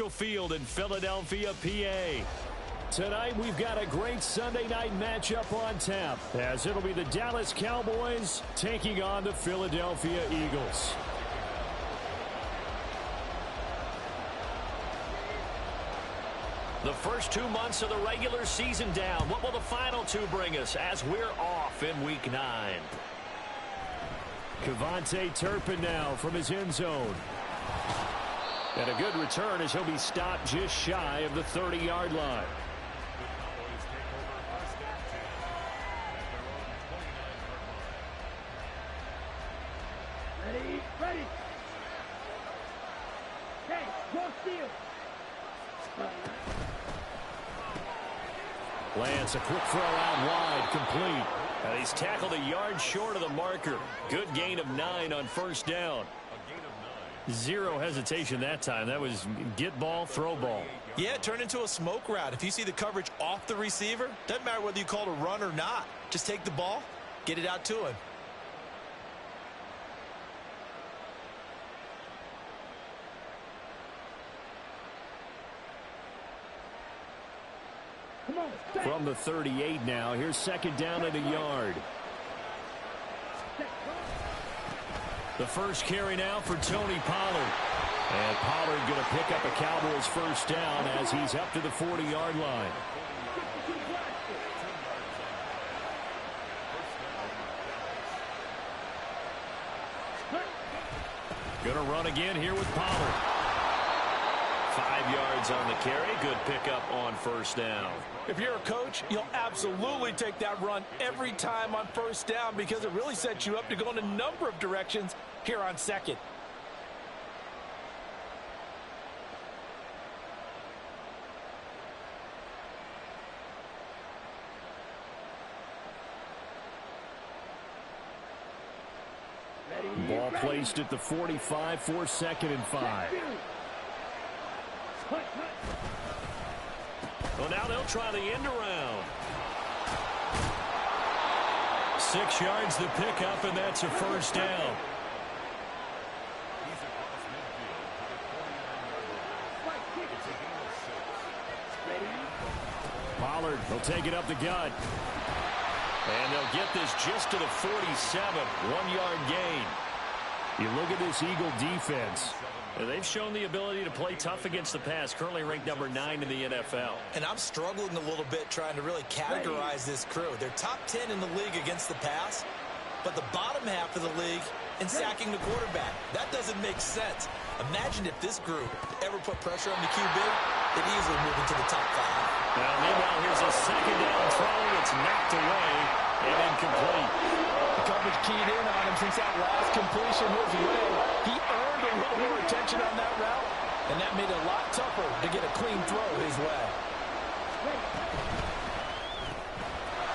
Lambeau Field in Philadelphia, PA. Tonight, we've got a great Sunday night matchup on tap, as it'll be the Dallas Cowboys taking on the Philadelphia Eagles. The first 2 months of the regular season down. What will the final two bring us as we're off in Week 9? KaVontae Turpin now from his end zone. And a good return as he'll be stopped just shy of the 30-yard line. Ready. Hey, go steal. Lance, a quick throw out wide, complete. And he's tackled a yard short of the marker. Good gain of 9 on first down. Zero hesitation that time. That was get ball, throw ball. Yeah, it turned into a smoke route. If you see the coverage off the receiver, doesn't matter whether you call it a run or not. Just take the ball, get it out to him. From the 38 now, here's second down and a yard. The first carry now for Tony Pollard. And Pollard going to pick up a Cowboys first down as he's up to the 40-yard line. Going to run again here with Pollard. 5 yards on the carry. Good pickup on first down. If you're a coach, you'll absolutely take that run every time on first down because it really sets you up to go in a number of directions here on second. Ball placed at the 45 for second and 5. Well, now they'll try the end around. 6 yards the pickup, and that's a first down. Pollard will take it up the gut. And they'll get this just to the 47. 1-yard gain. You look at this Eagle defense. They've shown the ability to play tough against the pass, currently ranked number 9 in the NFL. And I'm struggling a little bit trying to really categorize this crew. They're top 10 in the league against the pass, but the bottom half of the league in sacking the quarterback. That doesn't make sense. Imagine if this group ever put pressure on the QB, they'd easily move into the top 5. Now, meanwhile, here's a second down throw. It's knocked away and incomplete. The coverage keyed in on him since that last completion his way. He earned a little more attention on that route, and that made it a lot tougher to get a clean throw his way.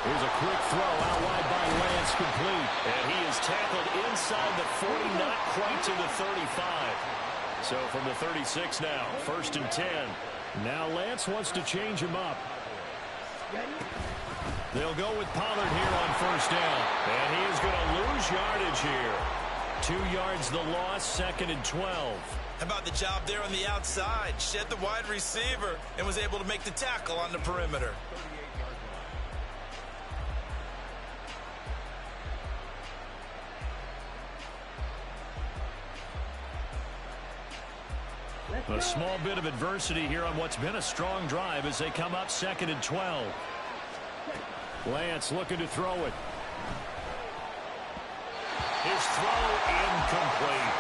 Here's a quick throw out wide by Lance, complete. And he is tackled inside the 40, not quite to the 35. So from the 36 now, first and 10. Now Lance wants to change him up. They'll go with Pollard here on first down. And he is going to lose yardage here. 2 yards the loss, second and 12. How about the job there on the outside? Shed the wide receiver and was able to make the tackle on the perimeter. A small bit of adversity here on what's been a strong drive as they come up second and 12. Lance looking to throw it. His throw incomplete.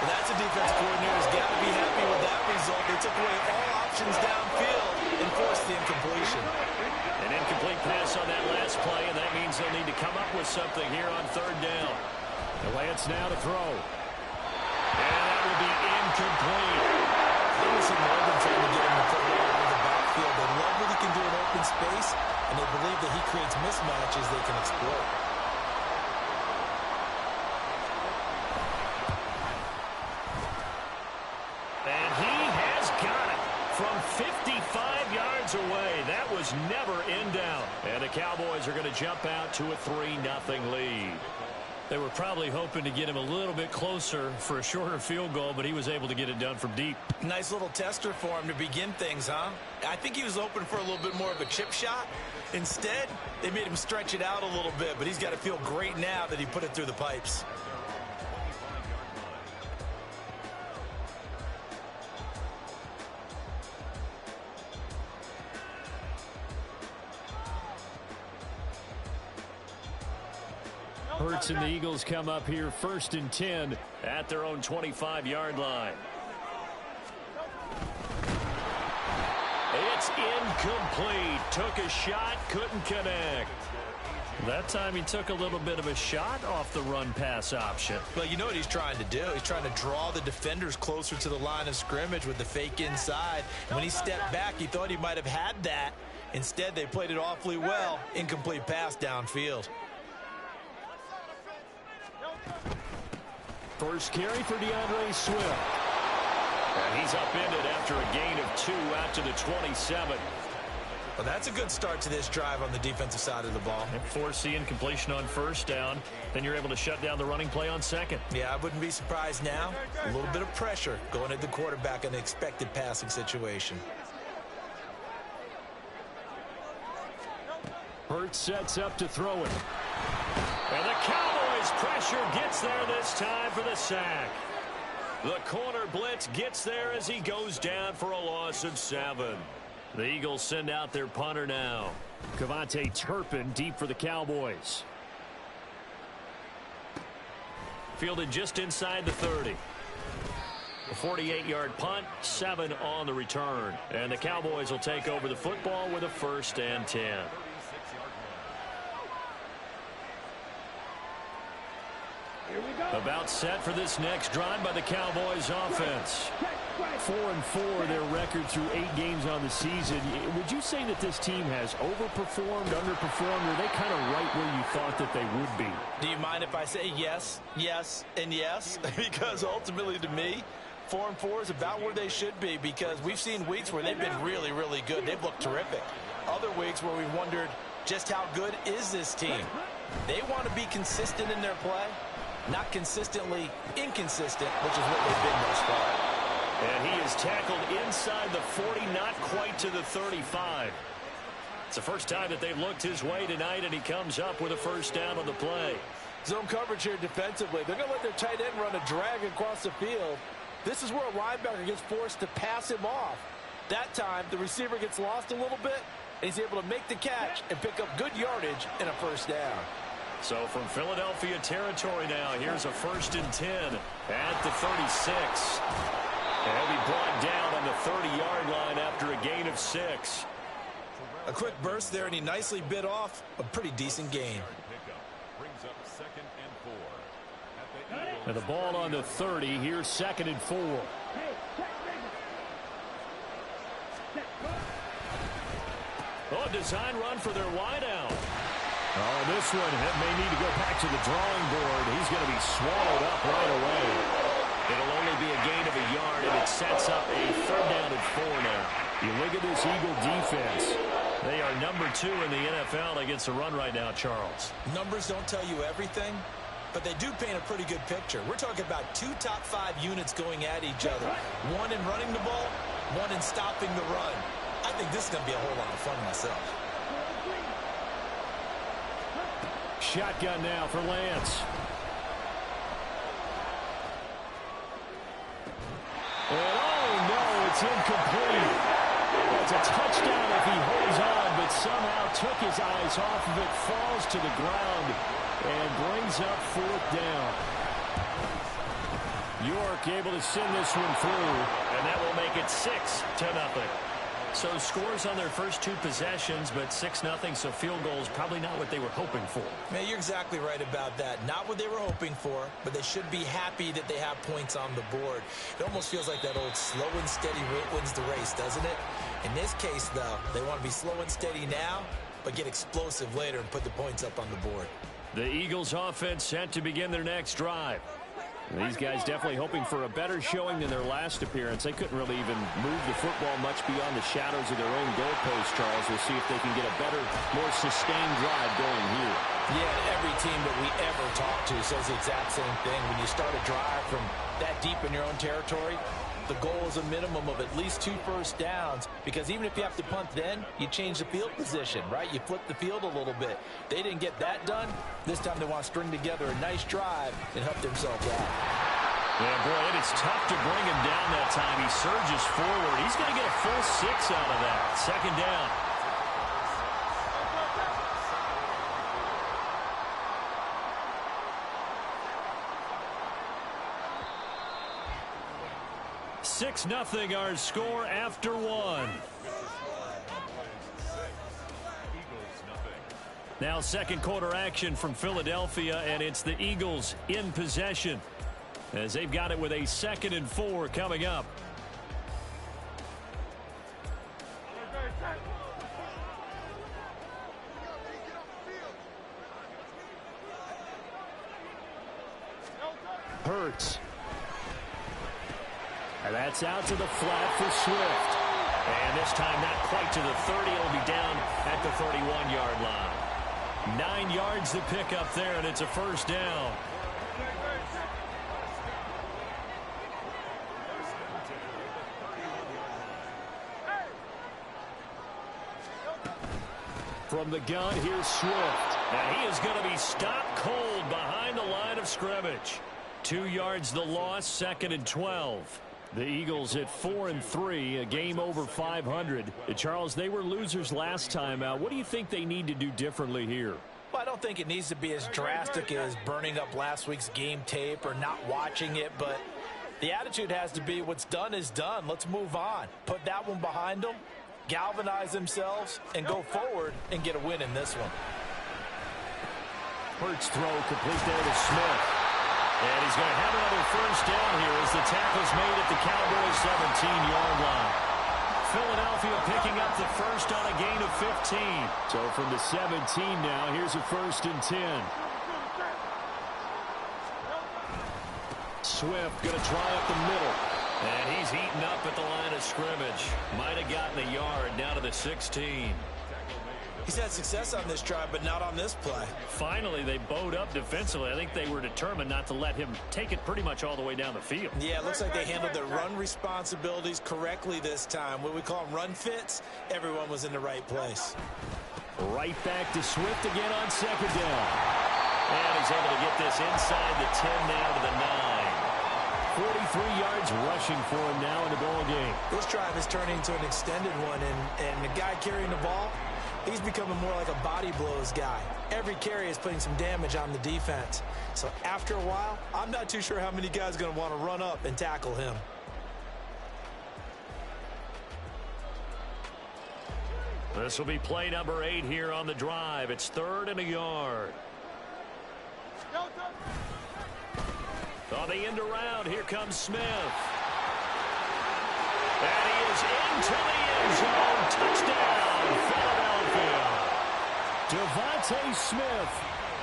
Well, that's a defense coordinator's got to be happy with that result. They took away all options downfield and forced the incompletion. An incomplete pass on that last play, and that means they'll need to come up with something here on third down. Lance now to throw. And that will be incomplete. Lewis and Morgan trying to get him to put it over the backfield. They love what he can do in open space, and they believe that he creates mismatches they can exploit. And he has got it from 55 yards away. That was never in doubt. And the Cowboys are going to jump out to a 3-0 lead. They were probably hoping to get him a little bit closer for a shorter field goal, but he was able to get it done from deep. Nice little tester for him to begin things, huh? I think he was hoping for a little bit more of a chip shot. Instead, they made him stretch it out a little bit, but he's got to feel great now that he put it through the pipes. Hurts and the Eagles come up here 1st and 10 at their own 25-yard line. It's incomplete. Took a shot, couldn't connect. That time he took a little bit of a shot off the run-pass option. Well, you know what he's trying to do? He's trying to draw the defenders closer to the line of scrimmage with the fake inside. When he stepped back, he thought he might have had that. Instead, they played it awfully well. Incomplete pass downfield. First carry for DeAndre Swift. And he's upended after a gain of 2 out to the 27. Well, that's a good start to this drive on the defensive side of the ball. And force the incompletion on 1st down. Then you're able to shut down the running play on 2nd. Yeah, I wouldn't be surprised now. A little bit of pressure going at the quarterback in an expected passing situation. Hurts sets up to throw it. And the Cowboys pressure gets there this time for the sack. The corner blitz gets there as he goes down for a loss of 7. The Eagles send out their punter now. Kevontae Turpin deep for the Cowboys. Fielded just inside the 30. A 48-yard punt, 7 on the return. And the Cowboys will take over the football with a 1st and 10. About set for this next drive by the Cowboys offense. 4-4 their record through 8 games on the season. Would you say that this team has overperformed, underperformed, or are they kind of right where you thought that they would be? Do you mind if I say yes, yes, and yes? Because ultimately to me, 4-4 is about where they should be, because we've seen weeks where they've been really, really good. They've looked terrific. Other weeks where we've wondered just how good is this team. They want to be consistent in their play. Not consistently inconsistent, which is what they've been thus far. And he is tackled inside the 40, not quite to the 35. It's the first time that they've looked his way tonight, and he comes up with a 1st down on the play. Zone coverage here defensively. They're going to let their tight end run a drag across the field. This is where a linebacker gets forced to pass him off. That time, the receiver gets lost a little bit, and he's able to make the catch and pick up good yardage and a 1st down. So from Philadelphia territory now, here's a 1st and 10 at the 36. And he'll be brought down on the 30-yard line after a gain of 6. A quick burst there, and he nicely bit off a pretty decent gain. And the ball on the 30. Here's 2nd and 4. Oh, a design run for their wideout. Oh, this one may need to go back to the drawing board. He's going to be swallowed up right away. It'll only be a gain of a yard, and it sets up a 3rd down and 4 now. You look at this Eagle defense. They are number 2 in the NFL against the run right now, Charles. Numbers don't tell you everything, but they do paint a pretty good picture. We're talking about 2 top 5 units going at each other. One in running the ball, one in stopping the run. I think this is going to be a whole lot of fun myself. Shotgun now for Lance. And oh no, it's incomplete. It's a touchdown if he holds on, but somehow took his eyes off of it, falls to the ground, and brings up 4th down. York able to send this one through, and that will make it 6-0. So scores on their first 2 possessions, but 6-0, so field goals probably not what they were hoping for. Man, you're exactly right about that. Not what they were hoping for, but they should be happy that they have points on the board. It almost feels like that old slow and steady wins the race, doesn't it? In this case, though, they want to be slow and steady now, but get explosive later and put the points up on the board. The Eagles offense set to begin their next drive. These guys definitely hoping for a better showing than their last appearance. They couldn't really even move the football much beyond the shadows of their own goalpost, Charles. We'll see if they can get a better, more sustained drive going here. Yeah, and every team that we ever talk to says the exact same thing. When you start a drive from that deep in your own territory, the goal is a minimum of at least 2 first downs, because even if you have to punt then, you change the field position, right? You flip the field a little bit. They didn't get that done. This time they want to string together a nice drive and help themselves out. Yeah, boy, it is tough to bring him down that time. He surges forward. He's going to get a full 6 out of that. Second down. Six nothing our score after 1. Now second quarter action from Philadelphia, and it's the Eagles in possession as they've got it with a 2nd and 4 coming up. Hurts. And that's out to the flat for Swift. And this time not quite to the 30. It'll be down at the 31-yard line. 9 yards to pick up there, and it's a first down. From the gun, here's Swift. And he is going to be stopped cold behind the line of scrimmage. 2 yards the loss, 2nd and 12. The Eagles at 4-3, a game over 500. Charles, they were losers last time out. What do you think they need to do differently here? Well, I don't think it needs to be as drastic as burning up last week's game tape or not watching it, but the attitude has to be what's done is done. Let's move on. Put that one behind them, galvanize themselves, and go forward and get a win in this one. Hurts throw complete there to Smith. And he's going to have another first down here as the tackle's made at the Cowboys' 17-yard line. Philadelphia picking up the first on a gain of 15. So from the 17 now, here's a 1st and 10. Swift going to try up the middle. And he's heating up at the line of scrimmage. Might have gotten a yard down to the 16. He's had success on this drive, but not on this play. Finally, they bowed up defensively. I think they were determined not to let him take it pretty much all the way down the field. Yeah, it looks like they handled their run responsibilities correctly this time. What we call them run fits, everyone was in the right place. Right back to Swift again on 2nd down. And he's able to get this inside the 10 now to the 9. 43 yards rushing for him now in the ball game. This drive is turning into an extended one, and the guy carrying the ball, he's becoming more like a body blows guy. Every carry is putting some damage on the defense. So after a while, I'm not too sure how many guys are going to want to run up and tackle him. This will be play number 8 here on the drive. It's 3rd and a yard. On the end around, here comes Smith. And he is into the end zone. Touchdown, Philadelphia. Devontae Smith,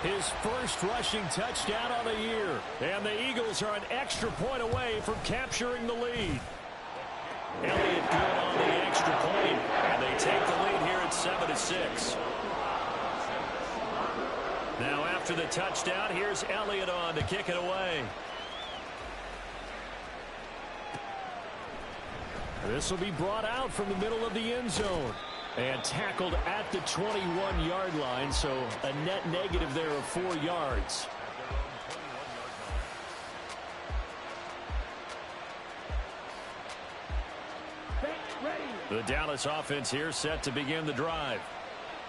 his first rushing touchdown of the year. And the Eagles are an extra point away from capturing the lead. Elliott good on the extra point, and they take the lead here at 7-6. Now after the touchdown, here's Elliott on to kick it away. This will be brought out from the middle of the end zone and tackled at the 21-yard line, so a net negative there of 4 yards. The Dallas offense here set to begin the drive.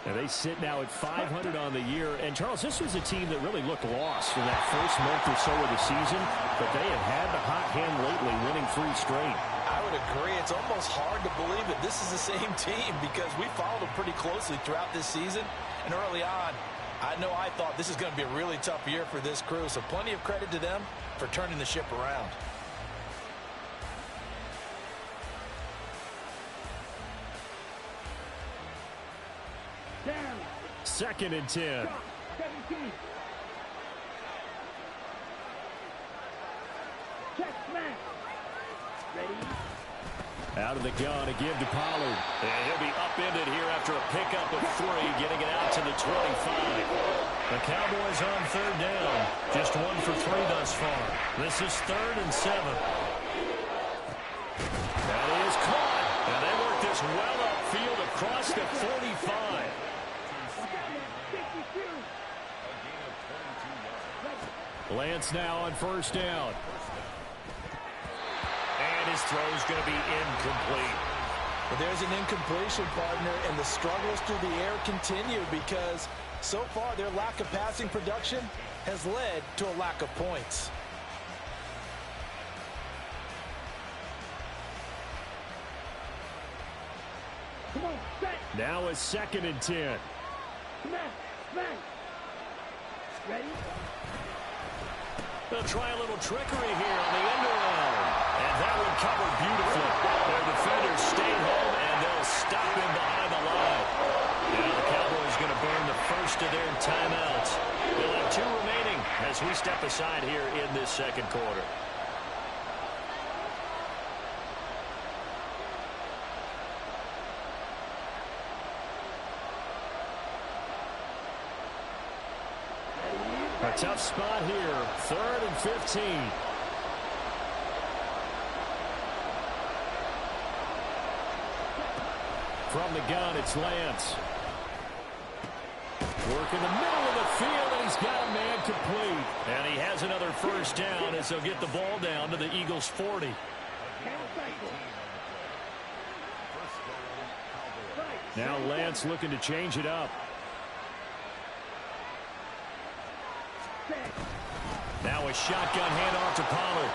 And they sit now at 500 on the year. And, Charles, this was a team that really looked lost in that first month or so of the season, but they have had the hot hand lately, winning 3 straight. I would agree. It's almost hard to believe that this is the same team because we followed them pretty closely throughout this season. And early on, I know I thought this is going to be a really tough year for this crew, so plenty of credit to them for turning the ship around. Down. 2nd and 10. 17. the gun to give to Pollard. And he'll be upended here after a pickup of 3, getting it out to the 25. The Cowboys on third down. Just 1 for 3 thus far. This is 3rd and 7. That is caught. And they work this well upfield across the 45. Lance now on first down. And his throw's going to be incomplete. Well, there's an incompletion, partner, and the struggles through the air continue because so far their lack of passing production has led to a lack of points. Come on, set. Now a 2nd and 10. Smash, smash. Ready? They'll try a little trickery here on the end around. And that one covered beautifully. Their defenders stayed home, and they'll stop him behind the line. Now the Cowboys going to burn the first of their timeouts. They'll have 2 remaining as we step aside here in this second quarter. A tough spot here. 3rd and 15. From the gun, it's Lance. Work in the middle of the field, and he's got a man complete. And he has another first down as they'll get the ball down to the Eagles' 40. Now Lance looking to change it up. Now a shotgun handoff to Pollard.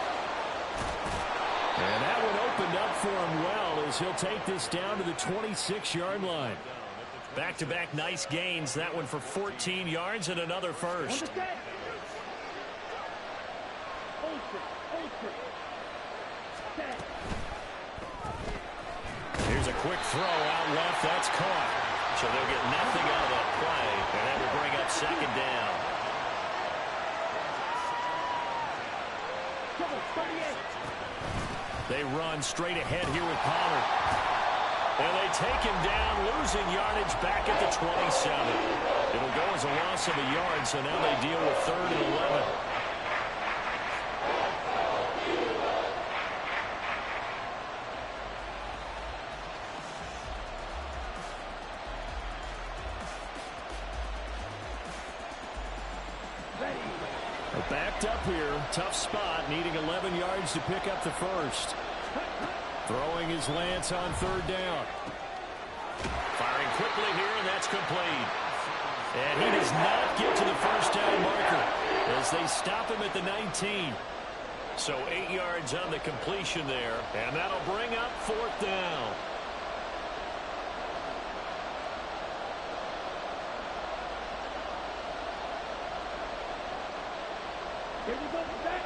And that one opened up for him well as he'll take this down to the 26-yard line. Back-to-back nice gains. That one for 14 yards and another first. Here's a quick throw out left. That's caught. So they'll get nothing out of that play. And that will bring up 2nd down. They run straight ahead here with Pollard. And they take him down, losing yardage back at the 27. It'll go as a loss of a yard, so now they deal with 3rd and 11. Backed up here, tough spot, needing 11 yards to pick up the first. Throwing his Lance on 3rd down. Firing quickly here, and that's complete. And he does not get to the first down marker as they stop him at the 19. So 8 yards on the completion there, and that'll bring up 4th down. Here we go, set.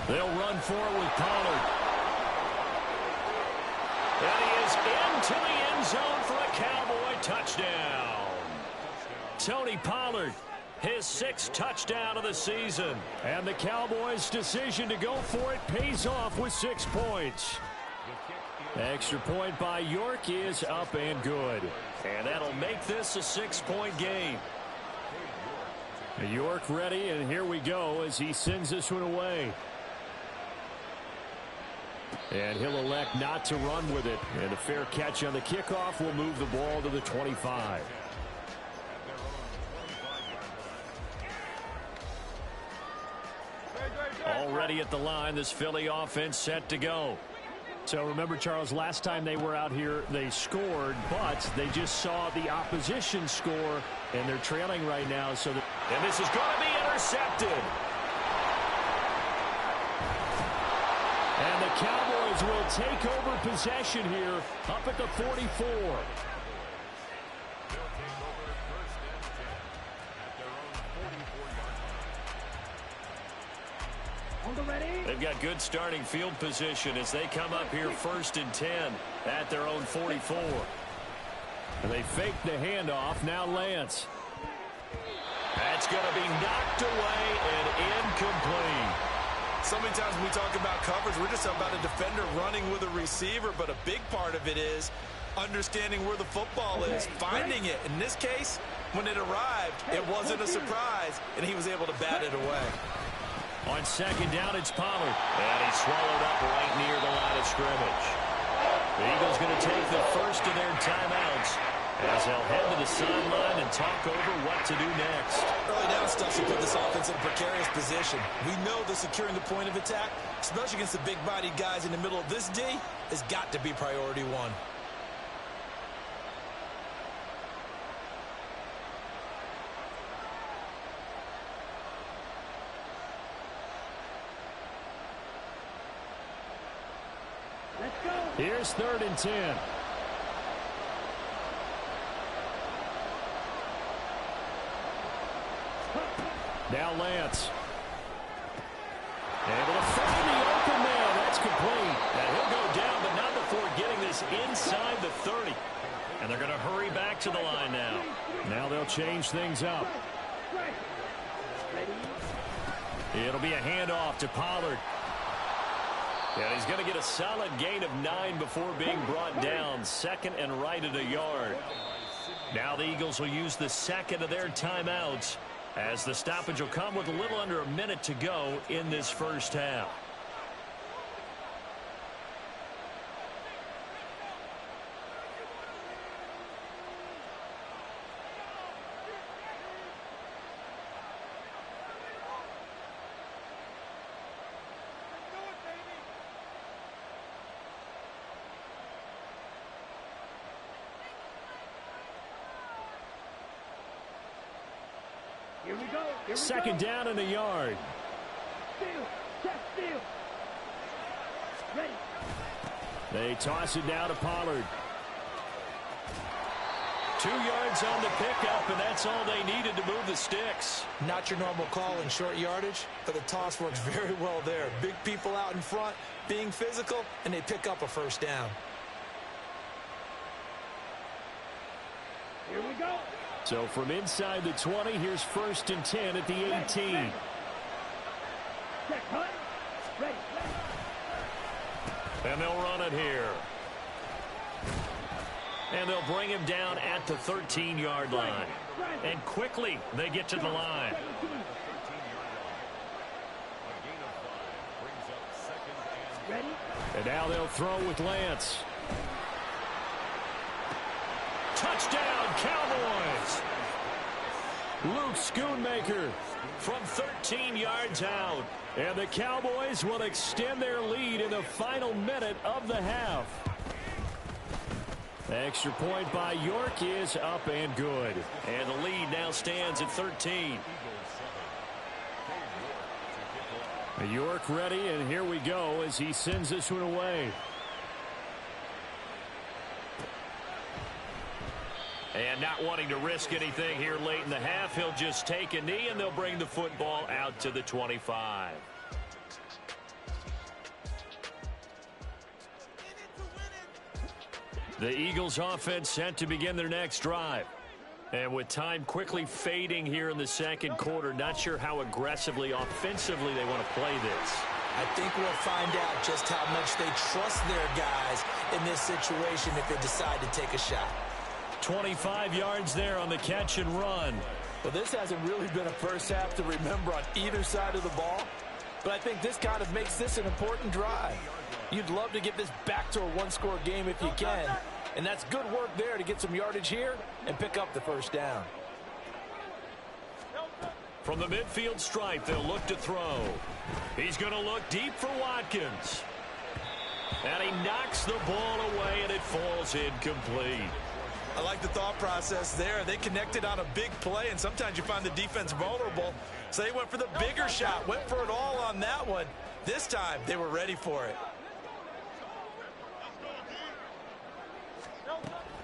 They'll run forward with Pollard. And he is into the end zone for a Cowboy touchdown. Tony Pollard, his 6th touchdown of the season. And the Cowboys' decision to go for it pays off with 6 points. Extra point by York is up and good. And that'll make this a 6-point game. York ready, and here we go as he sends this one away. And he'll elect not to run with it. And a fair catch on the kickoff will move the ball to the 25. Already at the line, this Philly offense set to go. So remember, Charles, last time they were out here, they scored, but they just saw the opposition score, and they're trailing right now. And this is going to be intercepted. And the Cowboys will take over possession here up at the 44. On the ready. They've got good starting field position as they come up here 1st and 10 at their own 44. And they fake the handoff. Now Lance. That's going to be knocked away and incomplete. So many times when we talk about coverage, we're just about a defender running with a receiver, but a big part of it is understanding where the football is, finding it. In this case, when it arrived, it wasn't a surprise, and he was able to bat it away. On 2nd down, it's Pollard. And he's swallowed up right near the line of scrimmage. The Eagles going to take the first of their timeouts as they'll head to the sideline and talk over what to do next. Early down stuff to put this offense in a precarious position. We know that securing the point of attack, especially against the big-bodied guys in the middle of this D, has got to be priority one. Let's go. Here's 3rd and 10. Now Lance. Able to find the open man. That's complete. And he'll go down, but not before getting this inside the 30. And they're going to hurry back to the line now. Now they'll change things up. It'll be a handoff to Pollard. And he's going to get a solid gain of 9 before being brought down. 2nd and right at a yard. Now the Eagles will use the 2nd of their timeouts, as the stoppage will come with a little under a minute to go in this first half. Here we go. Here we 2nd go. down and a yard. Steal. Check steal. Ready. They toss it down to Pollard. 2 yards on the pickup, and that's all they needed to move the sticks. Not your normal call in short yardage, but the toss works very well there. Big people out in front, being physical, and they pick up a 1st down. Here we go. So from inside the 20, here's 1st and 10 at the 18. Check, cut. Ready. And they'll run it here. And they'll bring him down at the 13-yard line. And quickly, they get to the line. Ready. And now they'll throw with Lance. Touchdown, Cowboys! Luke Schoonmaker from 13 yards out. And the Cowboys will extend their lead in the final minute of the half. Extra point by York is up and good. And the lead now stands at 13. York ready, and here we go as he sends this one away. And not wanting to risk anything here late in the half, he'll just take a knee, and they'll bring the football out to the 25. The Eagles offense set to begin their next drive. And with time quickly fading here in the 2nd quarter, not sure how aggressively, offensively they want to play this. I think we'll find out just how much they trust their guys in this situation if they decide to take a shot. 25 yards there on the catch and run. Well, this hasn't really been a first half to remember on either side of the ball, but I think this kind of makes this an important drive. You'd love to get this back to a one-score game if you can, and that's good work there to get some yardage here and pick up the 1st down. From the midfield stripe, they'll look to throw. He's going to look deep for Watkins. And he knocks the ball away, and it falls incomplete. I like the thought process there. They connected on a big play, and sometimes you find the defense vulnerable. So they went for the bigger shot, went for it all on that one. This time, they were ready for it.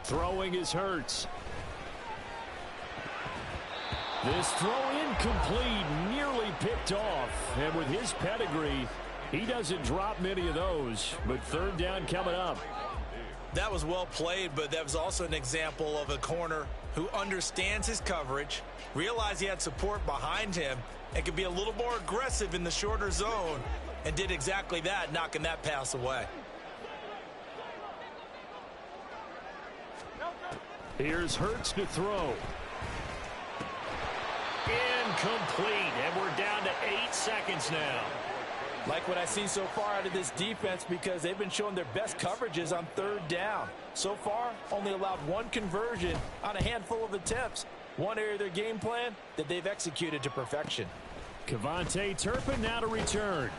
Throwing is Hurts. This throw incomplete, nearly picked off. And with his pedigree, he doesn't drop many of those. But third down coming up. That was well played, but that was also an example of a corner who understands his coverage, realized he had support behind him, and could be a little more aggressive in the shorter zone, and did exactly that, knocking that pass away. Here's Hurts to throw. Incomplete, and we're down to 8 seconds now. Like what I see so far out of this defense, because they've been showing their best coverages on third down. So far, only allowed one conversion on a handful of attempts. One area of their game plan that they've executed to perfection. KaVontae Turpin now to return.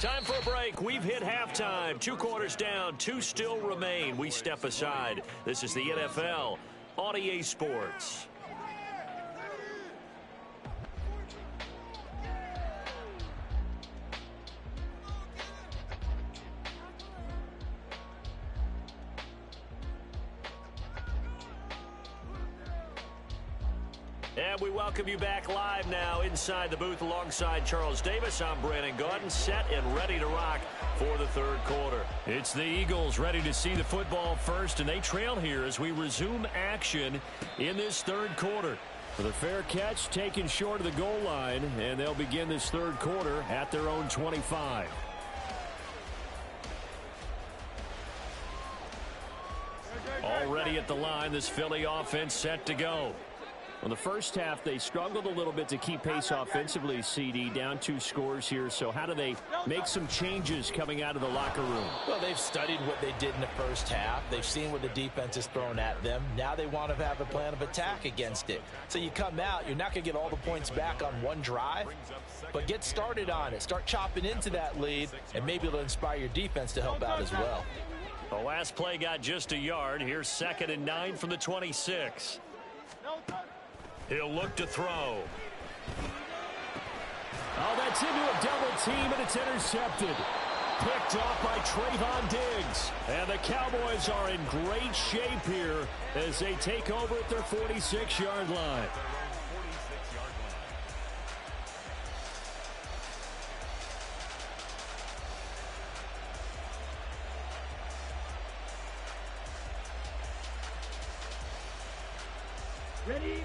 Time for a break. We've hit halftime. 2 quarters down, 2 still remain. We step aside. This is the NFL on EA Sports. And we welcome you back live now inside the booth alongside Charles Davis. I'm Brandon Gaudin, set and ready to rock for the third quarter. It's the Eagles ready to see the football first, and they trail here as we resume action in this third quarter. With a fair catch taken short of the goal line, and they'll begin this third quarter at their own 25. Already at the line, this Philly offense set to go. In the first half, they struggled a little bit to keep pace offensively, CD, down 2 scores here. So how do they make some changes coming out of the locker room? Well, they've studied what they did in the first half. They've seen what the defense has thrown at them. Now they want to have a plan of attack against it. So you come out, you're not going to get all the points back on one drive, but get started on it. Start chopping into that lead, and maybe it'll inspire your defense to help out as well. The last play got just a yard. Here's 2nd and 9 from the 26. He'll look to throw. Oh, that's into a double team, and it's intercepted. Picked off by Trayvon Diggs. And the Cowboys are in great shape here as they take over at their 46-yard line.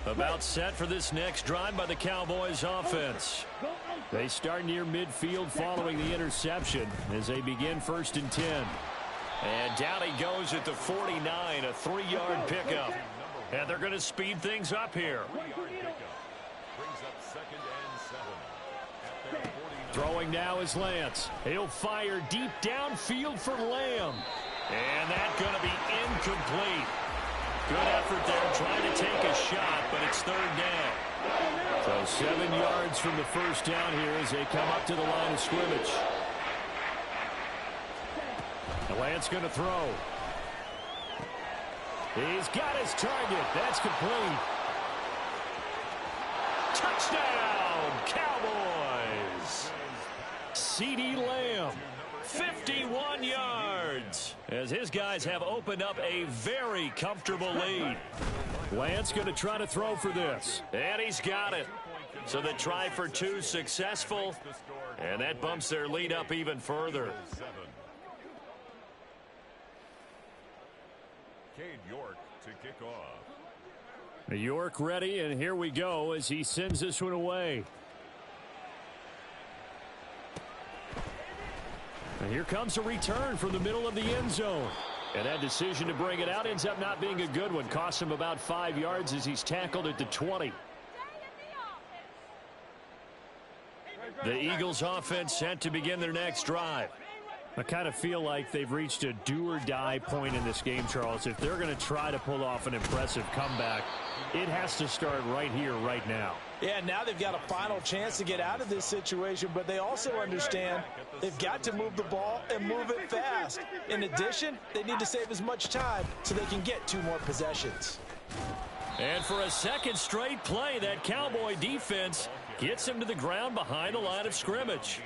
About set for this next drive by the Cowboys offense. They start near midfield following the interception as they begin 1st and 10. And down he goes at the 49, a 3-yard pickup. And they're going to speed things up here. Throwing now is Lance. He'll fire deep downfield for Lamb. And that's going to be incomplete. Good effort there trying to take a shot, but it's 3rd down. So 7 yards from the first down here as they come up to the line of scrimmage. Lance going to throw. He's got his target. That's complete. Touchdown, Cowboys. CeeDee Lamb. 51 yards as his guys have opened up a very comfortable lead. Lance going to try to throw for this. And he's got it. So the try for 2 successful. And that bumps their lead up even further. Cade York to kick off. York ready, and here we go as he sends this one away. And here comes a return from the middle of the end zone. And that decision to bring it out ends up not being a good one. Cost him about 5 yards as he's tackled at the 20. The Eagles offense set to begin their next drive. I kind of feel like they've reached a do-or-die point in this game, Charles. If they're going to try to pull off an impressive comeback, it has to start right here, right now. Yeah, now they've got a final chance to get out of this situation, but they also understand they've got to move the ball and move it fast. In addition, they need to save as much time so they can get 2 more possessions. And for a second straight play, that Cowboy defense gets him to the ground behind the line of scrimmage.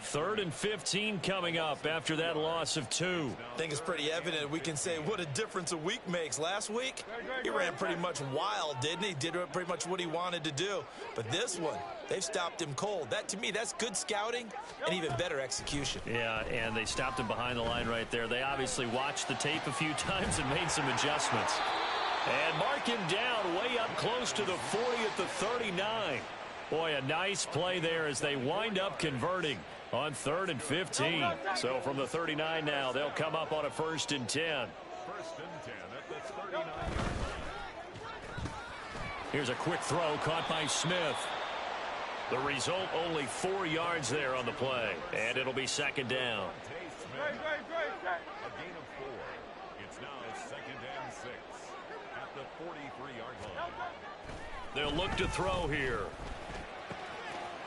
3rd and 15 coming up after that loss of 2. I think it's pretty evident we can say what a difference a week makes. Last week, he ran pretty much wild, didn't he? Did pretty much what he wanted to do. But this one, they've stopped him cold. That, to me, that's good scouting and even better execution. Yeah, and they stopped him behind the line right there. They obviously watched the tape a few times and made some adjustments. And mark him down way up close to the 40 at the 39. Boy, a nice play there as they wind up converting on 3rd and 15. So from the 39 now, they'll come up on a 1st and 10. 1st and 10 at the 39. Here's a quick throw caught by Smith. The result, only 4 yards there on the play. And it'll be 2nd down. A gain of 4. It's now 2nd and 6 at the 43-yard line. They'll look to throw here.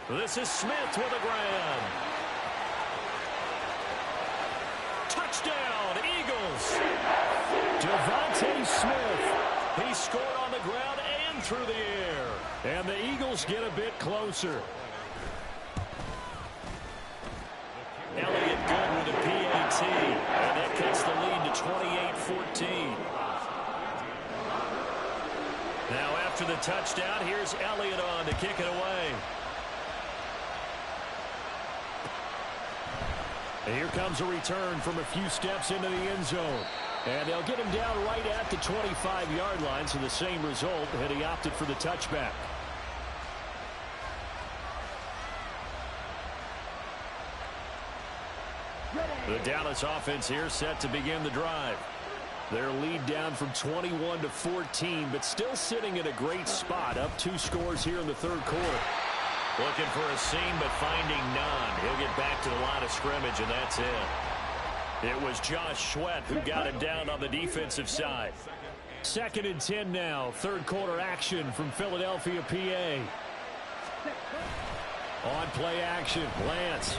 This is Smith with a grab. Touchdown, Eagles. Devontae Smith. He scored on the ground and through the air. And the Eagles get a bit closer. Elliott good with a PAT. And that cuts the lead to 28-14. Now after the touchdown, here's Elliott on to kick it away. And here comes a return from a few steps into the end zone. And they'll get him down right at the 25-yard line, so the same result, and he opted for the touchback. The Dallas offense here set to begin the drive. Their lead down from 21 to 14, but still sitting at a great spot, up 2 scores here in the 3rd quarter. Looking for a seam, but finding none. He'll get back to the line of scrimmage, and that's it. It was Josh Sweat who got him down on the defensive side. 2nd and 10 now. 3rd quarter action from Philadelphia, PA. On play action, Lance.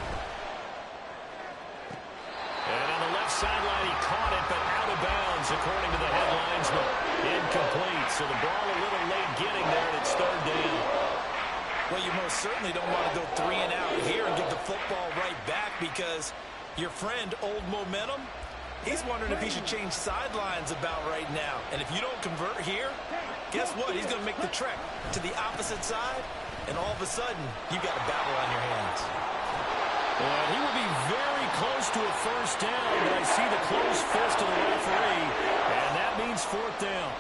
And on the left sideline, he caught it, but out of bounds, according to the head linesman. Incomplete, so the ball a little late getting there, and it's 3rd down. Well, you most certainly don't want to go 3 and out here and get the football right back because your friend, Old Momentum, he's wondering if he should change sidelines about right now. And if you don't convert here, guess what? He's going to make the trek to the opposite side, and all of a sudden, you've got a battle on your hands. Well, he will be very close to a 1st down, but I see the closed fist of the referee, and that means 4th down.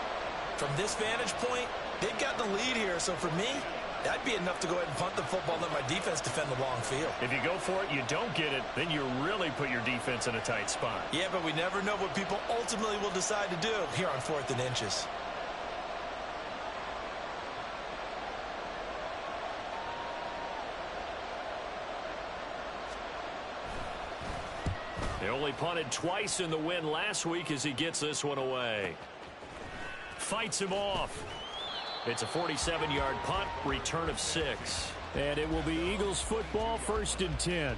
From this vantage point, they've got the lead here, so for me, that'd be enough to go ahead and punt the football and let my defense defend the long field. If you go for it, you don't get it, then you really put your defense in a tight spot. Yeah, but we never know what people ultimately will decide to do here on 4th and inches. They only punted twice in the win last week as he gets this one away. Fights him off. It's a 47-yard punt, return of 6. And it will be Eagles football, 1st and 10.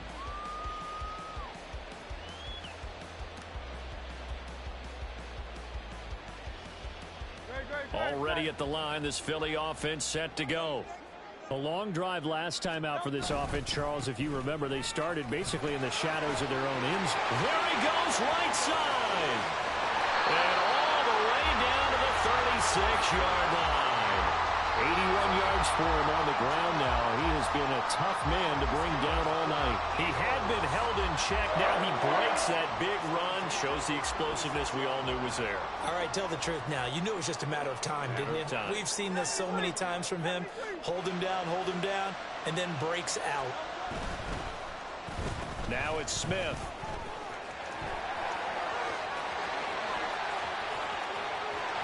Already at the line, this Philly offense set to go. A long drive last time out for this offense, Charles. If you remember, they started basically in the shadows of their own ends. There he goes, right side. And all the way down to the 36-yard line. 81 yards for him on the ground now. He has been a tough man to bring down all night. He had been held in check. Now he breaks that big run. Shows the explosiveness we all knew was there. All right, tell the truth now. You knew it was just a matter of time, didn't you? We've seen this so many times from him. Hold him down, and then breaks out. Now it's Smith.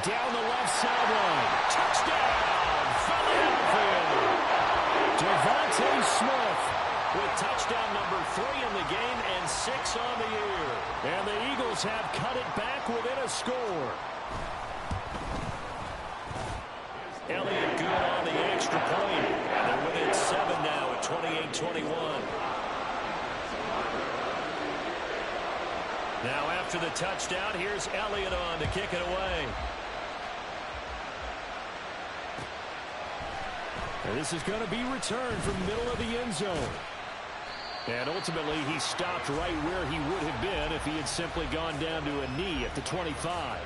Down the left sideline. Touchdown! Devontae Smith with touchdown number 3 in the game and 6 on the year. And the Eagles have cut it back within a score. Elliott good on the extra point. And they're within 7 now at 28-21. Now after the touchdown, here's Elliott on to kick it away. And this is going to be returned from the middle of the end zone. And ultimately, he stopped right where he would have been if he had simply gone down to a knee at the 25.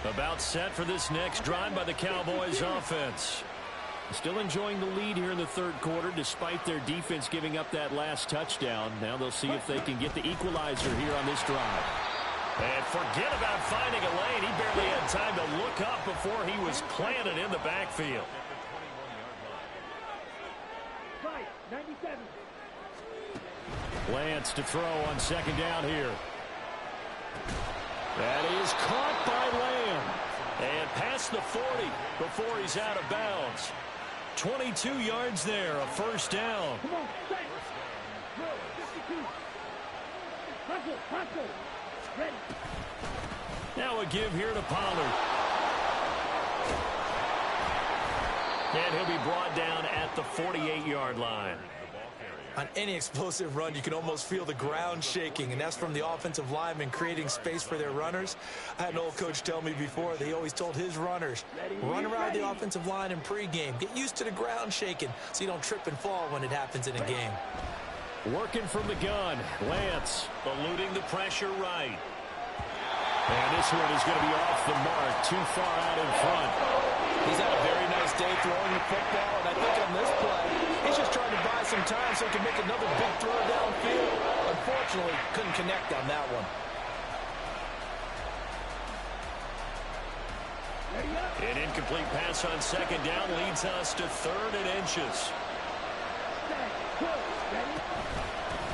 About set for this next drive by the Cowboys offense. Still enjoying the lead here in the third quarter despite their defense giving up that last touchdown. Now they'll see if they can get the equalizer here on this drive. And forget about finding a lane. He barely had time to look up before he was planted in the backfield. Right, 97. Lance to throw on second down here. That is caught by Lamb. And past the 40 before he's out of bounds. 22 yards there, a first down. Come on, set. Roll, 52. Hustle, hustle. Ready. Now a give here to Pollard. And he'll be brought down at the 48-yard line. On any explosive run, you can almost feel the ground shaking, and that's from the offensive linemen creating space for their runners. I had an old coach tell me before, they always told his runners, run around the offensive line in pregame. Get used to the ground shaking so you don't trip and fall when it happens in a game. Working from the gun, Lance eluding the pressure right. And this one is going to be off the mark, too far out in front. He's had a very nice day throwing the football, and I think on this play, he's just trying to buy some time so he can make another big throw downfield. Unfortunately, couldn't connect on that one. An incomplete pass on second down leads us to 3rd and inches.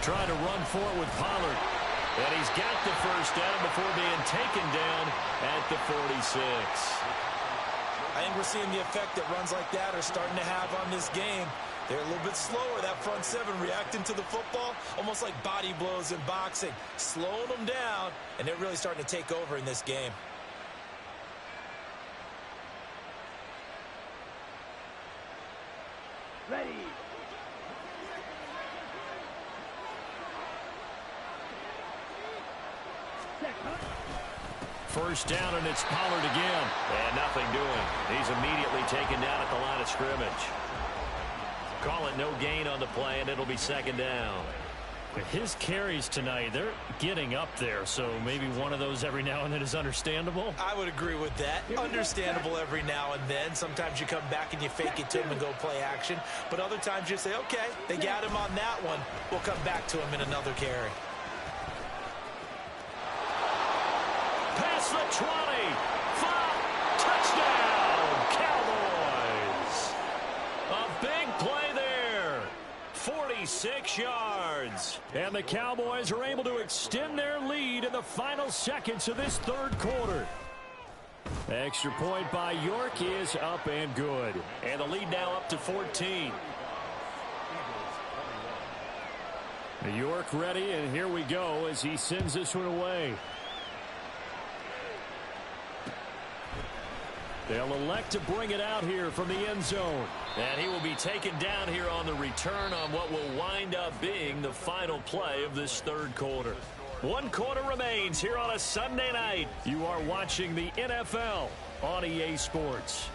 Trying to run for it with Pollard. And he's got the first down before being taken down at the 46. I think we're seeing the effect that runs like that are starting to have on this game. They're a little bit slower, that front seven, reacting to the football, almost like body blows in boxing, slowing them down, and they're really starting to take over in this game. Ready. Set, huh? First down, and it's Pollard again. And nothing doing. He's immediately taken down at the line of scrimmage. Call it no gain on the play, and it'll be second down. His carries tonight, they're getting up there, so maybe one of those every now and then is understandable. I would agree with that. Understandable every now and then. Sometimes you come back and you fake it to him and go play action. But other times you say, okay, they got him on that one. We'll come back to him in another carry. Past the 20. 5. Touchdown, Cowboys. A big play there. 46 yards. And the Cowboys are able to extend their lead in the final seconds of this third quarter. Extra point by York is up and good. And the lead now up to 14. York ready, and here we go as he sends this one away. They'll elect to bring it out here from the end zone. And he will be taken down here on the return on what will wind up being the final play of this third quarter. 1 quarter remains here on a Sunday night. You are watching the NFL on EA Sports.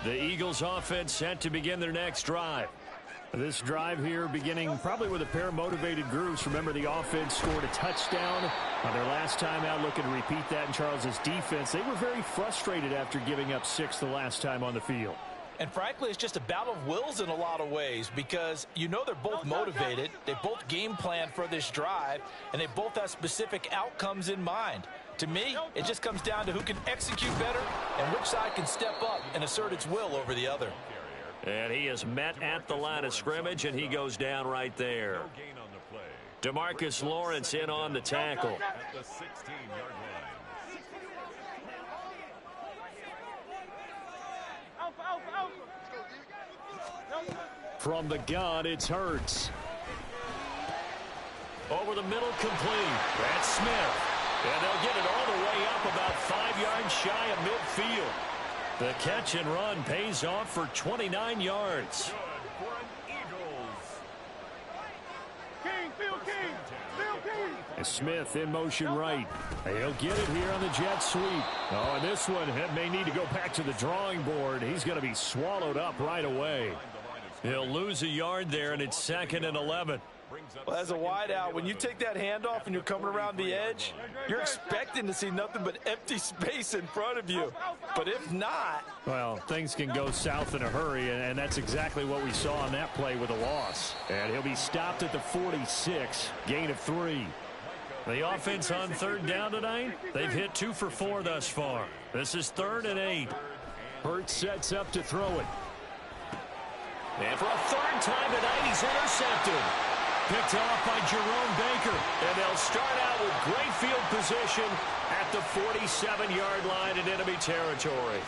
The Eagles offense set to begin their next drive. This drive here beginning probably with a pair of motivated groups. Remember, the offense scored a touchdown on their last time out, looking to repeat that in Charles's defense. They were very frustrated after giving up 6 the last time on the field. And frankly, it's just a battle of wills in a lot of ways because you know they're both motivated. They both game planned for this drive, and they both have specific outcomes in mind. To me, it just comes down to who can execute better and which side can step up and assert its will over the other. And he is met at the line of scrimmage, and he goes down right there. DeMarcus Lawrence in on the tackle. At the 16-yard line. From the gun, it's Hurts. Over the middle, complete. That's Smith. And they'll get it all the way up about 5 yards shy of midfield. The catch and run pays off for 29 yards. Good for an Eagles Smith in motion right. He'll get it here on the jet sweep. Oh, and this one may need to go back to the drawing board. He's going to be swallowed up right away. He'll lose a yard there, and it's 2nd and 11. Well, as a wideout, when you take that handoff and you're coming around the edge, you're expecting to see nothing but empty space in front of you. But if not... Well, things can go south in a hurry, and that's exactly what we saw on that play with a loss. And he'll be stopped at the 46, gain of 3. The offense on 3rd down tonight, they've hit 2 for 4 thus far. This is 3rd and 8. Hurts sets up to throw it. And for a 3rd time tonight, he's intercepted. Picked off by Jerome Baker. And they'll start out with great field position at the 47-yard line in enemy territory.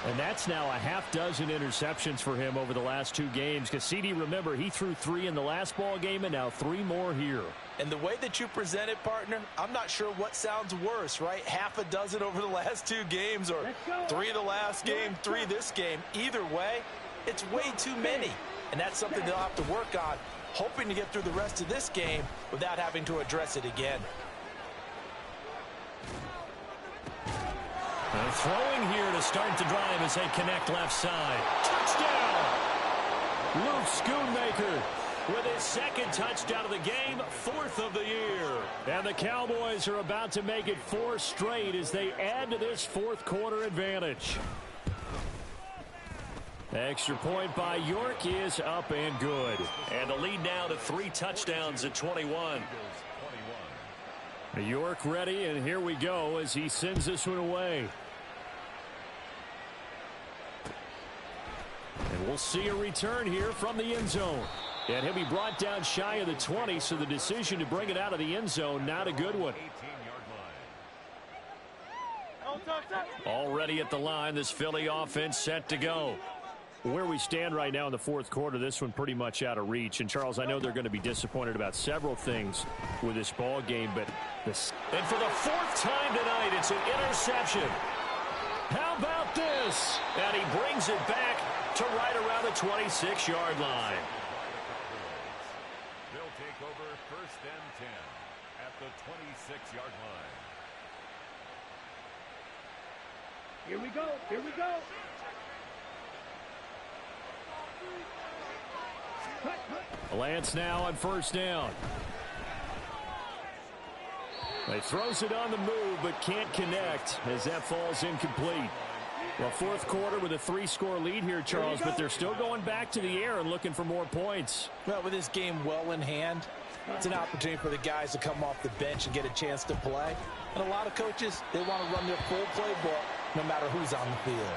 And that's now a half dozen interceptions for him over the last 2 games. Because CD, remember, he threw 3 in the last ball game and now 3 more here. And the way that you present it, partner, I'm not sure what sounds worse, right? Half a dozen over the last 2 games or 3 the last game, 3 this game. Either way, it's way too many. And that's something they'll have to work on, hoping to get through the rest of this game without having to address it again. And throwing here to start the drive as they connect left side. Touchdown! Luke Schoonmaker with his 2nd touchdown of the game, 4th of the year. And the Cowboys are about to make it 4 straight as they add to this 4th quarter advantage. Extra point by York is up and good. And the lead now to 3 touchdowns at 21. York ready, and here we go as he sends this one away. And we'll see a return here from the end zone. And he'll be brought down shy of the 20, so the decision to bring it out of the end zone, not a good one. Already at the line, this Philly offense set to go. Where we stand right now in the 4th quarter, this one pretty much out of reach. And, Charles, I know they're going to be disappointed about several things with this ball game, but this... And for the 4th time tonight, it's an interception. How about this? And he brings it back to right around the 26-yard line. They'll take over 1st and 10 at the 26-yard line. Here we go. Here we go. Lance now on 1st down. He throws it on the move, but can't connect as that falls incomplete. Well, 4th quarter with a 3-score lead here, Charles, but they're still going back to the air and looking for more points. Well, with this game well in hand, it's an opportunity for the guys to come off the bench and get a chance to play. And a lot of coaches, they want to run their full playbook no matter who's on the field.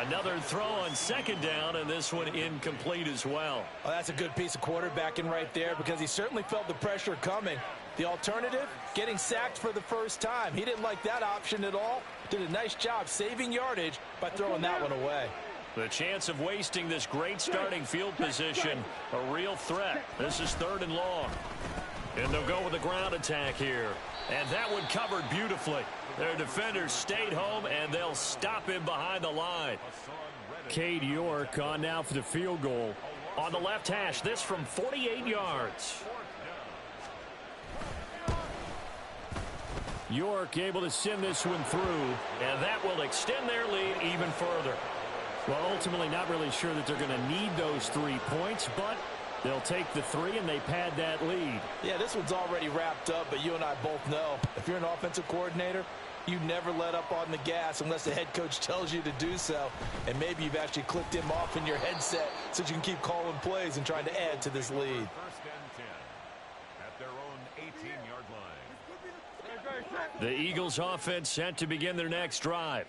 Another throw on 2nd down, and this one incomplete as well. Well, that's a good piece of quarterbacking right there because he certainly felt the pressure coming. The alternative, getting sacked for the first time. He didn't like that option at all. Did a nice job saving yardage by throwing that one away. The chance of wasting this great starting field position, a real threat. This is 3rd and long. And they'll go with the ground attack here. And that one covered beautifully. Their defenders stayed home, and they'll stop him behind the line. Cade York on now for the field goal. On the left hash, this from 48 yards. York able to send this one through, and that will extend their lead even further. Well, ultimately not really sure that they're going to need those 3 points, but they'll take the 3 and they pad that lead. Yeah, this one's already wrapped up, but you and I both know if you're an offensive coordinator, you never let up on the gas unless the head coach tells you to do so. And maybe you've actually clicked him off in your headset so you can keep calling plays and trying to add to this lead. 1st and 10 at their own 18-yard line. The Eagles offense set to begin their next drive.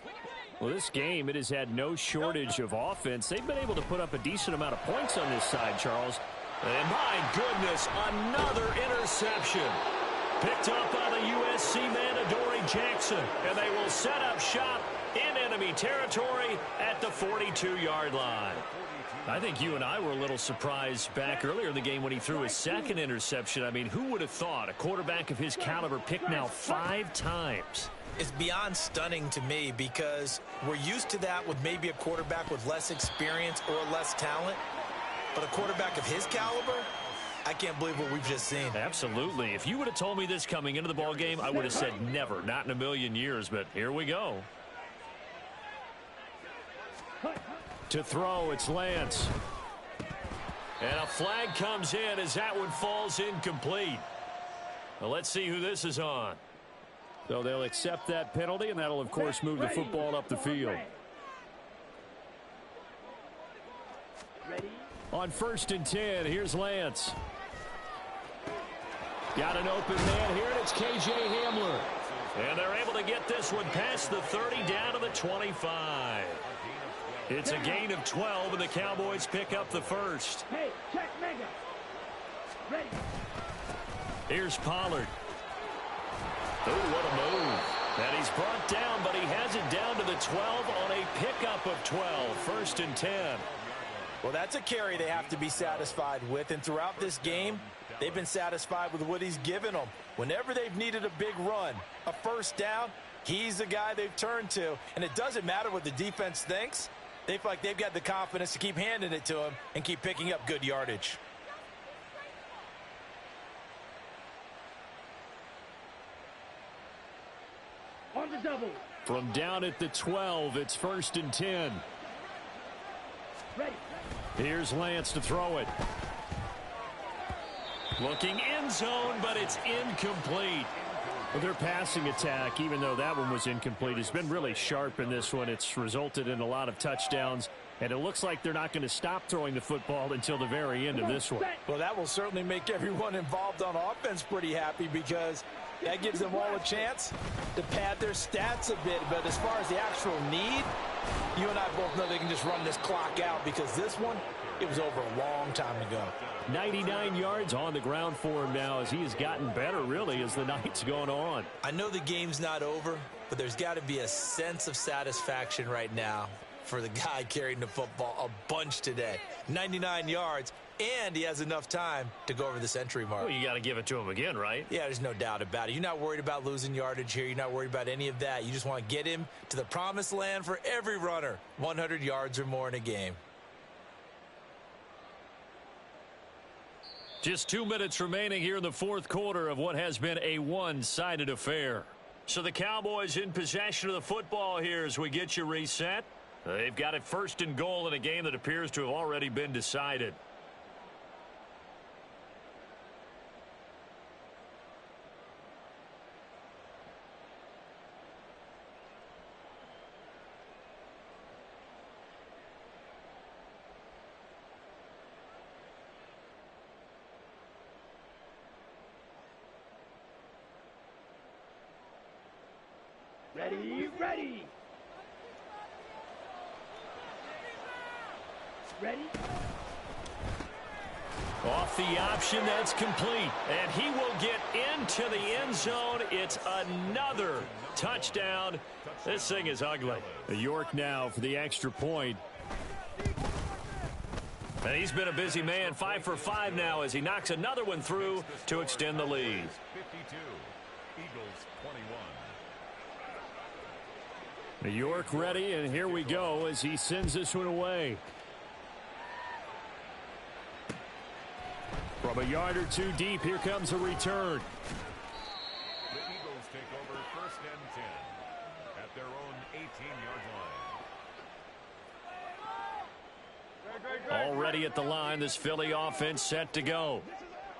Well, this game, it has had no shortage of offense. They've been able to put up a decent amount of points on this side, Charles. And my goodness, another interception. Picked up by the USC man, Adoree Jackson. And they will set up shop in enemy territory at the 42-yard line. I think you and I were a little surprised back earlier in the game when he threw his 2nd interception. I mean, who would have thought a quarterback of his caliber picked now 5 times? It's beyond stunning to me because we're used to that with maybe a quarterback with less experience or less talent. But a quarterback of his caliber, I can't believe what we've just seen. Absolutely. If you would have told me this coming into the ball game, I would have said never, not in a million years, but here we go. To throw, it's Lance. And a flag comes in as that one falls incomplete. Well, let's see who this is on. So they'll accept that penalty, and that'll, of course, move the football up the field. On 1st and 10, here's Lance. Got an open man here, and it's K.J. Hamler. And they're able to get this one past the 30 down to the 25. It's a gain of 12, and the Cowboys pick up the first. Hey, check mega. Ready. Here's Pollard. Oh, what a move. And he's brought down, but he has it down to the 12 on a pickup of 12. 1st and 10. Well, that's a carry they have to be satisfied with, and throughout this game, they've been satisfied with what he's given them. Whenever they've needed a big run, a first down, he's the guy they've turned to, and it doesn't matter what the defense thinks. They feel like they've got the confidence to keep handing it to him and keep picking up good yardage. On the double. From down at the 12, it's 1st and 10. Ready. Here's Lance to throw it. Looking end zone, but it's incomplete. Well, their passing attack, even though that one was incomplete, has been really sharp in this one. It's resulted in a lot of touchdowns, and it looks like they're not going to stop throwing the football until the very end of this one. Well, that will certainly make everyone involved on offense pretty happy, because that gives them all a chance to pad their stats a bit. But as far as the actual need, you and I both know they can just run this clock out, because this one, it was over a long time ago. 99 yards on the ground for him now, as he has gotten better, really, as the night's going on. I know the game's not over, but there's got to be a sense of satisfaction right now for the guy carrying the football a bunch today. 99 yards, and he has enough time to go over the century mark. Well, you got to give it to him again, right? Yeah, there's no doubt about it. You're not worried about losing yardage here. You're not worried about any of that. You just want to get him to the promised land for every runner. 100 yards or more in a game. Just 2 minutes remaining here in the fourth quarter of what has been a one-sided affair. So the Cowboys in possession of the football here as we get you reset. They've got it 1st and goal in a game that appears to have already been decided. Ready, ready. Ready. Off the option, that's complete. And he will get into the end zone. It's another touchdown. This thing is ugly. York now for the extra point. And he's been a busy man, 5 for 5 now as he knocks another one through to extend the lead. 52, Eagles 21. York ready, and here we go as he sends this one away. From a yard or two deep, here comes a return. The Eagles take over 1st and 10 at their own 18-yard line. Already at the line, this Philly offense set to go.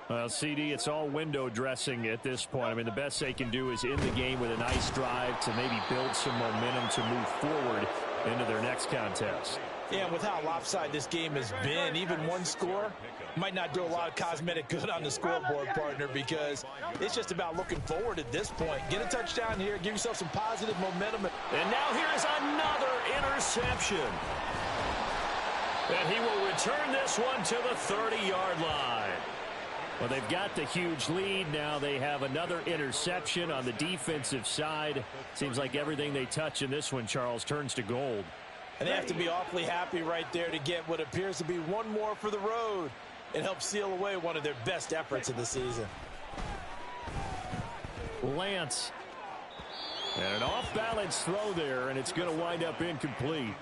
Well, CD, it's all window dressing at this point. I mean, the best they can do is end the game with a nice drive to maybe build some momentum to move forward into their next contest. Yeah, and with how lopsided this game has been, even one score might not do a lot of cosmetic good on the scoreboard, partner, because it's just about looking forward at this point. Get a touchdown here, give yourself some positive momentum. And now here's another interception. And he will return this one to the 30-yard line. Well, they've got the huge lead. Now they have another interception on the defensive side. Seems like everything they touch in this one, Charles, turns to gold. And they have to be awfully happy right there to get what appears to be one more for the road and help seal away one of their best efforts of the season. Lance. And an off-balance throw there, and it's going to wind up incomplete.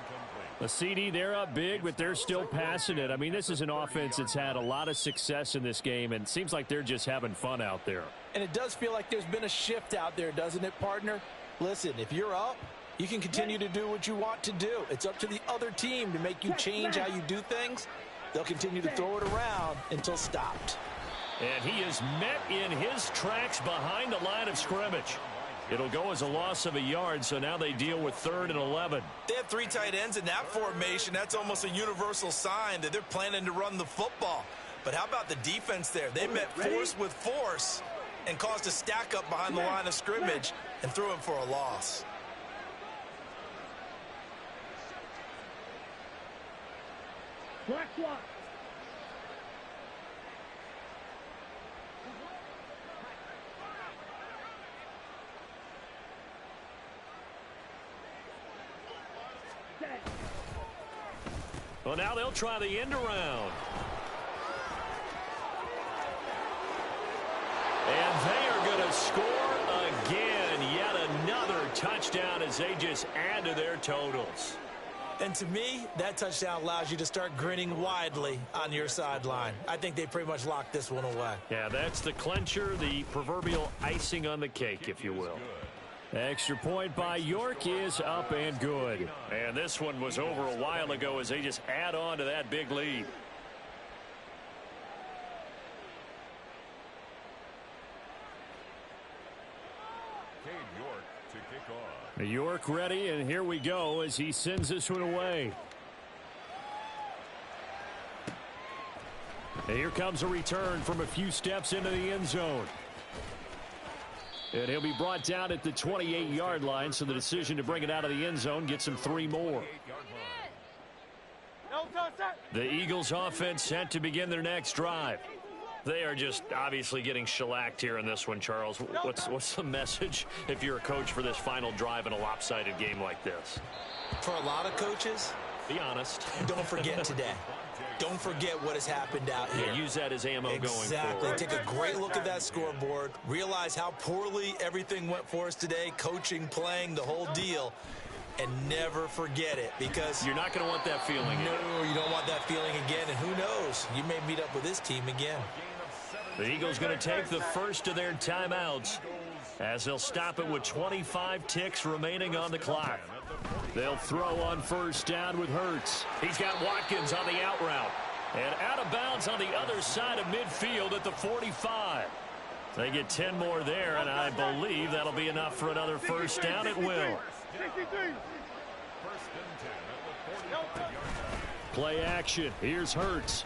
The CD, they're up big, but they're still passing it. I mean, this is an offense that's had a lot of success in this game, and it seems like they're just having fun out there. And it does feel like there's been a shift out there, doesn't it, partner? Listen, if you're up, you can continue to do what you want to do. It's up to the other team to make you change how you do things. They'll continue to throw it around until stopped. And he is met in his tracks behind the line of scrimmage. It'll go as a loss of a yard, so now they deal with 3rd and 11. They have 3 tight ends in that formation. That's almost a universal sign that they're planning to run the football. But how about the defense there? They met force with force and caused a stack up behind the line of scrimmage and threw him for a loss. Black block. Well, now they'll try the end around. And they are going to score again. Yet another touchdown as they just add to their totals. And to me, that touchdown allows you to start grinning widely on your sideline. I think they pretty much locked this one away. Yeah, that's the clincher, the proverbial icing on the cake, if you will. Extra point by York is up and good. And this one was over a while ago as they just add on to that big lead. York to kick off. York ready, and here we go as he sends this one away. And here comes a return from a few steps into the end zone. And he'll be brought down at the 28-yard line, so the decision to bring it out of the end zone gets him 3 more. The Eagles offense set to begin their next drive. They are just obviously getting shellacked here in this one, Charles. What's the message if you're a coach for this final drive in a lopsided game like this? For a lot of coaches, be honest. Don't forget today. Don't forget what has happened out here. Yeah, use that as ammo going forward. Exactly. Take a great look at that scoreboard. Realize how poorly everything went for us today. Coaching, playing, the whole deal. And never forget it, because you're not going to want that feeling again. No, you don't want that feeling again. And who knows? You may meet up with this team again. The Eagles going to take the first of their timeouts as they'll stop it with 25 ticks remaining on the clock. They'll throw on first down with Hurts. He's got Watkins on the out route. And out of bounds on the other side of midfield at the 45. They get 10 more there, and I believe that'll be enough for another first down. It will. Play action. Here's Hurts.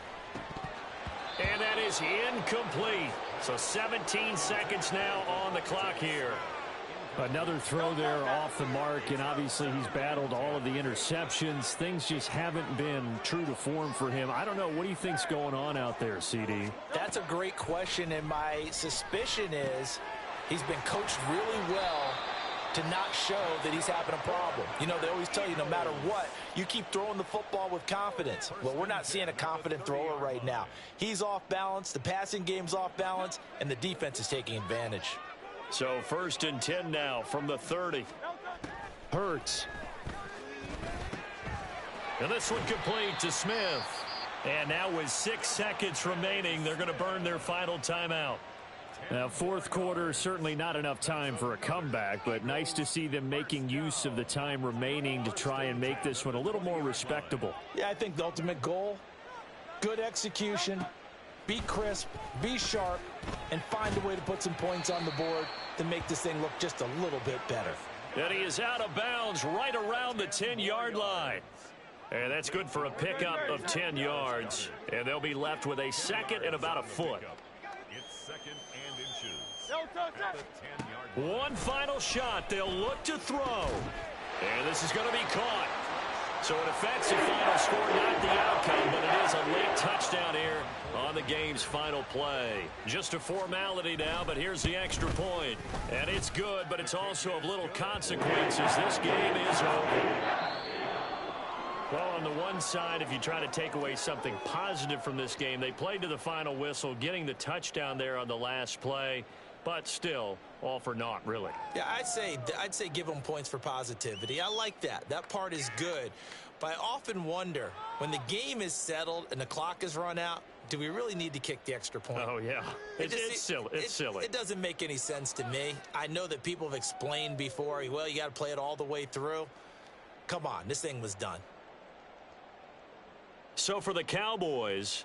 And that is incomplete. So 17 seconds now on the clock here. Another throw there off the mark, and obviously he's battled all of the interceptions. Things just haven't been true to form for him. I don't know. What do you think's going on out there, CD? That's a great question, and my suspicion is he's been coached really well to not show that he's having a problem. You know, they always tell you no matter what, you keep throwing the football with confidence. Well, we're not seeing a confident thrower right now. He's off balance, the passing game's off balance, and the defense is taking advantage. So 1st and 10 now from the 30. Hurts. And this one complete to Smith. And now with 6 seconds remaining, they're going to burn their final timeout. Now, 4th quarter, certainly not enough time for a comeback, but nice to see them making use of the time remaining to try and make this one a little more respectable. Yeah, I think the ultimate goal, good execution, be crisp, be sharp, and find a way to put some points on the board to make this thing look just a little bit better. And he is out of bounds right around the 10-yard line. And that's good for a pickup of 10 yards. And they'll be left with a second and about a foot. It's 2nd and inches. At the 10-yard line. One final shot. They'll look to throw. And this is going to be caught. So it affects the final score, not the outcome, but it is a late touchdown here on the game's final play. Just a formality now, but here's the extra point. And it's good, but it's also of little consequence as this game is over. Well, on the one side, if you try to take away something positive from this game, they played to the final whistle, getting the touchdown there on the last play. but still all for naught, really. Yeah, I'd say give them points for positivity. I like that. That part is good. But I often wonder, when the game is settled and the clock is run out, do we really need to kick the extra point? Oh, yeah. It's silly. It's silly. It doesn't make any sense to me. I know that people have explained before, well, you got to play it all the way through. Come on, this thing was done. So for the Cowboys,